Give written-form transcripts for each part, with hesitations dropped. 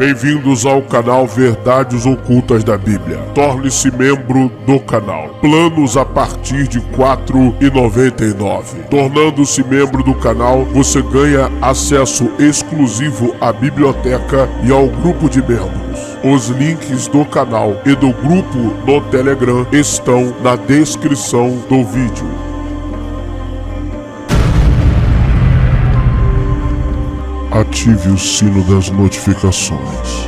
Bem-vindos ao canal Verdades Ocultas da Bíblia. Torne-se membro do canal. Planos a partir de R$ 4,99. Tornando-se membro do canal, você ganha acesso exclusivo à biblioteca e ao grupo de membros. Os links do canal e do grupo no Telegram estão na descrição do vídeo. Ative o sino das notificações.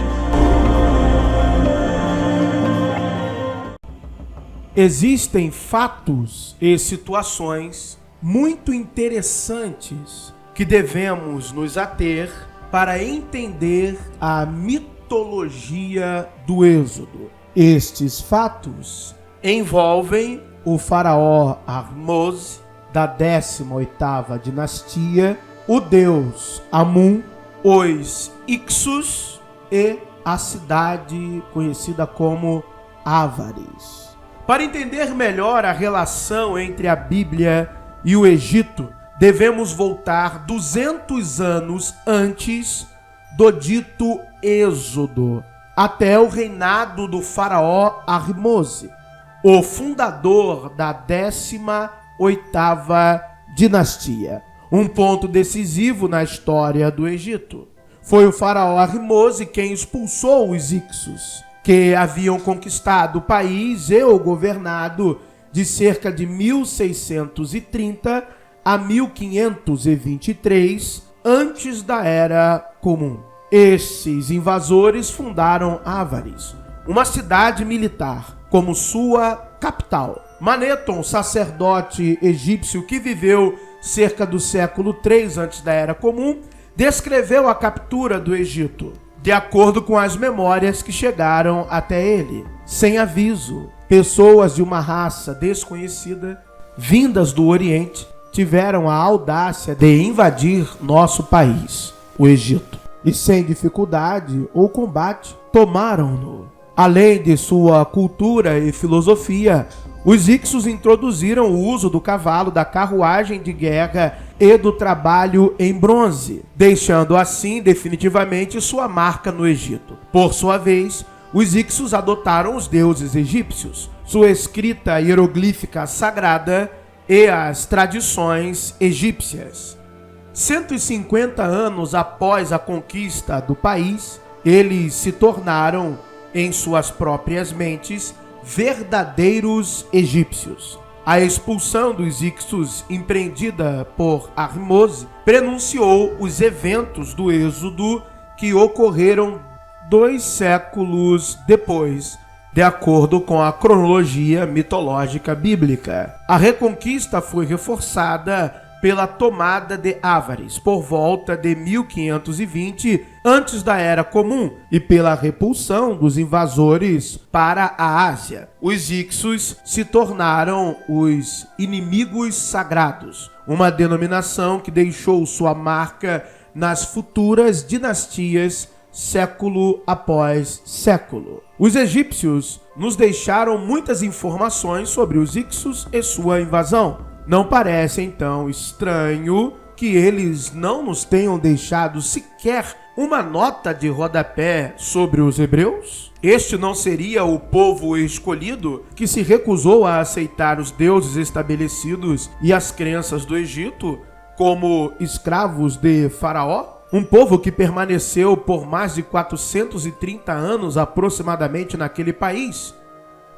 Existem fatos e situações muito interessantes que devemos nos ater para entender a mitologia do Êxodo. Estes fatos envolvem o faraó Ahmose, da 18ª dinastia, o deus Amun, os Ixus e a cidade conhecida como Ávares. Para entender melhor a relação entre a Bíblia e o Egito, devemos voltar 200 anos antes do dito Êxodo, até o reinado do faraó Ahmose, o fundador da 18ª dinastia. Um ponto decisivo na história do Egito. Foi o faraó Ahmose quem expulsou os Ixus, que haviam conquistado o país e o governado de cerca de 1630 a 1523, antes da Era Comum. Esses invasores fundaram Ávares, uma cidade militar, como sua capital. Maneton, sacerdote egípcio que viveu cerca do século III antes da Era Comum, descreveu a captura do Egito, de acordo com as memórias que chegaram até ele. Sem aviso, pessoas de uma raça desconhecida, vindas do Oriente, tiveram a audácia de invadir nosso país, o Egito, e sem dificuldade ou combate, tomaram-no. Além de sua cultura e filosofia, os Ixus introduziram o uso do cavalo, da carruagem de guerra e do trabalho em bronze, deixando assim definitivamente sua marca no Egito. Por sua vez, os Ixus adotaram os deuses egípcios, sua escrita hieroglífica sagrada e as tradições egípcias. 150 anos após a conquista do país, eles se tornaram, em suas próprias mentes, verdadeiros egípcios. A expulsão dos Ixus, empreendida por Ahmose, prenunciou os eventos do Êxodo que ocorreram 2 séculos depois, de acordo com a cronologia mitológica bíblica. A reconquista foi reforçada pela tomada de Ávares por volta de 1520, antes da Era Comum, e pela repulsão dos invasores para a Ásia. Os Ixus se tornaram os inimigos sagrados, uma denominação que deixou sua marca nas futuras dinastias século após século. Os egípcios nos deixaram muitas informações sobre os Ixus e sua invasão. Não parece, então, estranho que eles não nos tenham deixado sequer uma nota de rodapé sobre os hebreus? Este não seria o povo escolhido que se recusou a aceitar os deuses estabelecidos e as crenças do Egito como escravos de Faraó? Um povo que permaneceu por mais de 430 anos aproximadamente naquele país.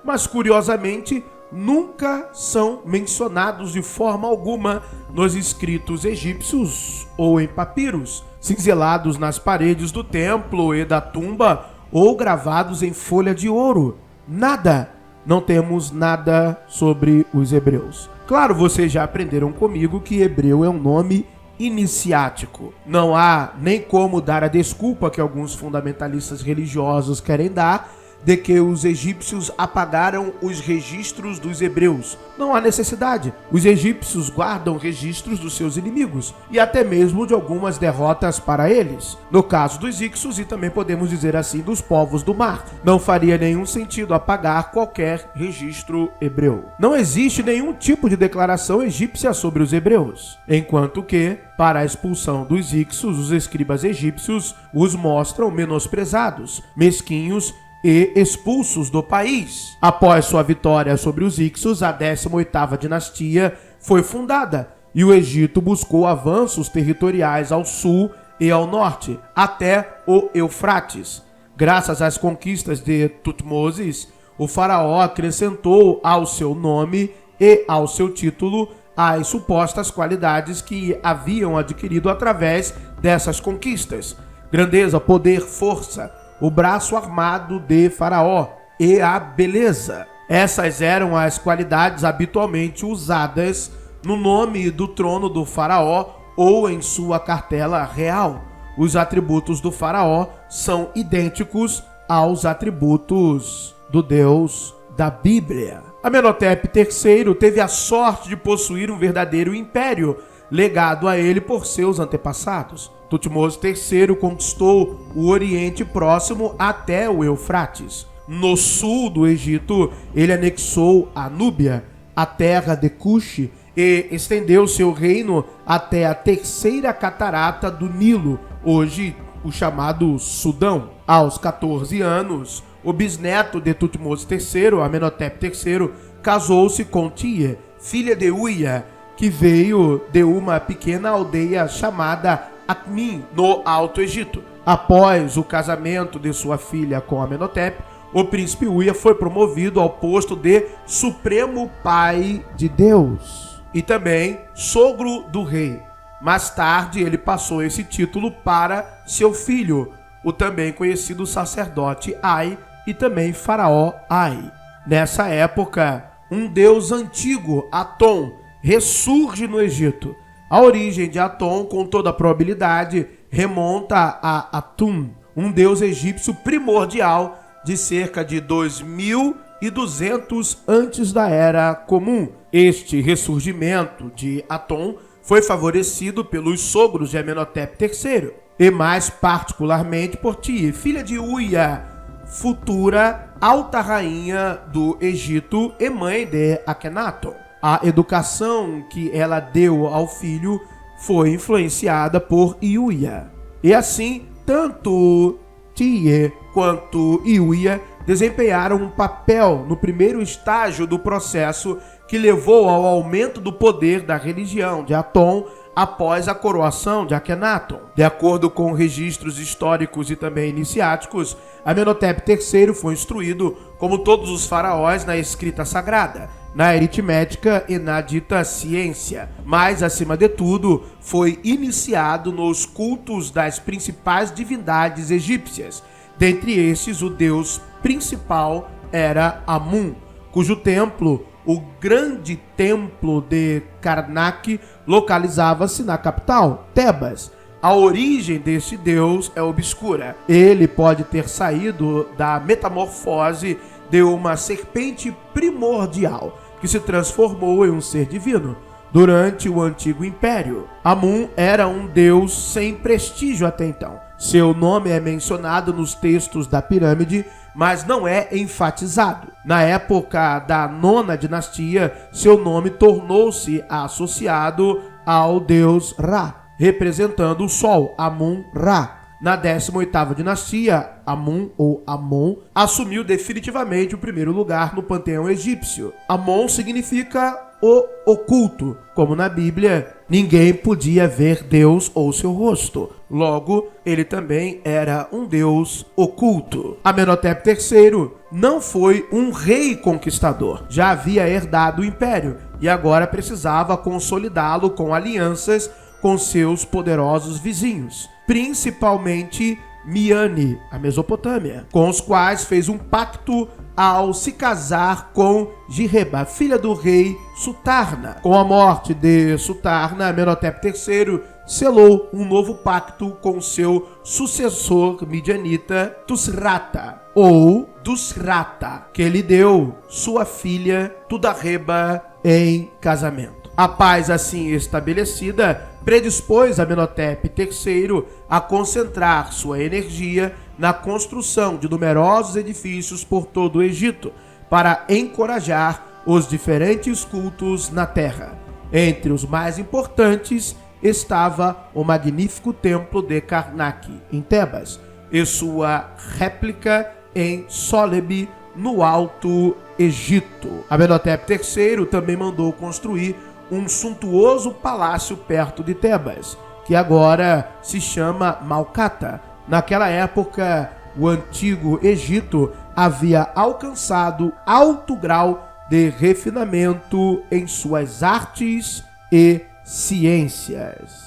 Mas, curiosamente, nunca são mencionados de forma alguma nos escritos egípcios ou em papiros, cinzelados nas paredes do templo e da tumba ou gravados em folha de ouro. Nada, não temos nada sobre os hebreus. Claro, vocês já aprenderam comigo que hebreu é um nome iniciático. Não há nem como dar a desculpa que alguns fundamentalistas religiosos querem dar de que os egípcios apagaram os registros dos hebreus. Não há necessidade. Os egípcios guardam registros dos seus inimigos e até mesmo de algumas derrotas para eles. No caso dos Ixos, e também podemos dizer assim dos povos do mar, não faria nenhum sentido apagar qualquer registro hebreu. Não existe nenhum tipo de declaração egípcia sobre os hebreus, enquanto que, para a expulsão dos Ixos, os escribas egípcios os mostram menosprezados, mesquinhos e expulsos do país. Após sua vitória sobre os Ixos, a 18ª dinastia foi fundada e o Egito buscou avanços territoriais ao sul e ao norte, até o Eufrates. Graças às conquistas de Tutmoses, o faraó acrescentou ao seu nome e ao seu título as supostas qualidades que haviam adquirido através dessas conquistas: grandeza, poder, força, o braço armado de Faraó e a beleza. Essas eram as qualidades habitualmente usadas no nome do trono do Faraó ou em sua cartela real. Os atributos do Faraó são idênticos aos atributos do Deus da Bíblia. Amenhotep III teve a sorte de possuir um verdadeiro império, legado a ele por seus antepassados. Tutmoses III conquistou o Oriente Próximo até o Eufrates. No sul do Egito, ele anexou a Núbia, a terra de Cuxi, e estendeu seu reino até a terceira catarata do Nilo, hoje o chamado Sudão. Aos 14 anos, o bisneto de Tutmoses III, Amenhotep III, casou-se com Tie, filha de Uia, que veio de uma pequena aldeia chamada Acmin, no Alto Egito. Após o casamento de sua filha com Amenhotep, o príncipe Uia foi promovido ao posto de Supremo Pai de Deus e também sogro do rei. Mais tarde, ele passou esse título para seu filho, o também conhecido sacerdote Ai e também faraó Ai. Nessa época, um deus antigo, Atom, ressurge no Egito. A origem de Atom, com toda a probabilidade, remonta a Atum, um deus egípcio primordial de cerca de 2200 antes da Era Comum. Este ressurgimento de Atom foi favorecido pelos sogros de Amenhotep III, e mais particularmente por Tie, filha de Uia, futura alta rainha do Egito e mãe de Akhenaton. A educação que ela deu ao filho foi influenciada por Uia. E assim, tanto Tie quanto Uia desempenharam um papel no primeiro estágio do processo que levou ao aumento do poder da religião de Atom após a coroação de Akhenaton. De acordo com registros históricos e também iniciáticos, Amenhotep III foi instruído, como todos os faraós, na escrita sagrada, na aritmética e na dita ciência, mas, acima de tudo, foi iniciado nos cultos das principais divindades egípcias. Dentre esses, o deus principal era Amun, cujo templo, o grande templo de Karnak, localizava-se na capital, Tebas. A origem deste deus é obscura. Ele pode ter saído da metamorfose de uma serpente primordial, que se transformou em um ser divino. Durante o Antigo Império, Amun era um deus sem prestígio até então. Seu nome é mencionado nos textos da pirâmide, mas não é enfatizado. Na época da 9ª dinastia, seu nome tornou-se associado ao deus Ra, representando o sol, Amun-Ra. Na 18ª dinastia, Amun ou Amon assumiu definitivamente o primeiro lugar no panteão egípcio. Amon significa o oculto. Como na Bíblia, ninguém podia ver Deus ou seu rosto. Logo, ele também era um deus oculto. Amenhotep III não foi um rei conquistador. Já havia herdado o império e agora precisava consolidá-lo com alianças com seus poderosos vizinhos, principalmente Miane, a Mesopotâmia, com os quais fez um pacto ao se casar com Gireba, filha do rei Sutarna. Com a morte de Sutarna, Amenhotep III selou um novo pacto com seu sucessor midianita Tusrata, ou Dusrata, que lhe deu sua filha Tudarreba em casamento. A paz assim estabelecida predispôs Amenhotep III a concentrar sua energia na construção de numerosos edifícios por todo o Egito, para encorajar os diferentes cultos na terra. Entre os mais importantes estava o magnífico templo de Karnak, em Tebas, e sua réplica em Célebe, no Alto Egito. Amenhotep III também mandou construir um suntuoso palácio perto de Tebas, que agora se chama Malcata. Naquela época, o antigo Egito havia alcançado alto grau de refinamento em suas artes e ciências.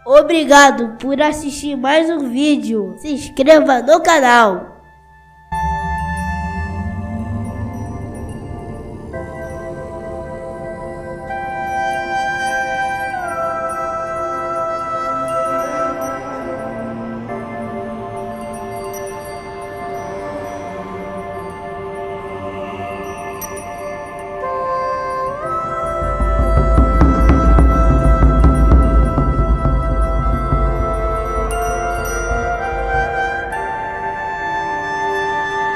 Obrigado por assistir mais um vídeo. Se inscreva no canal.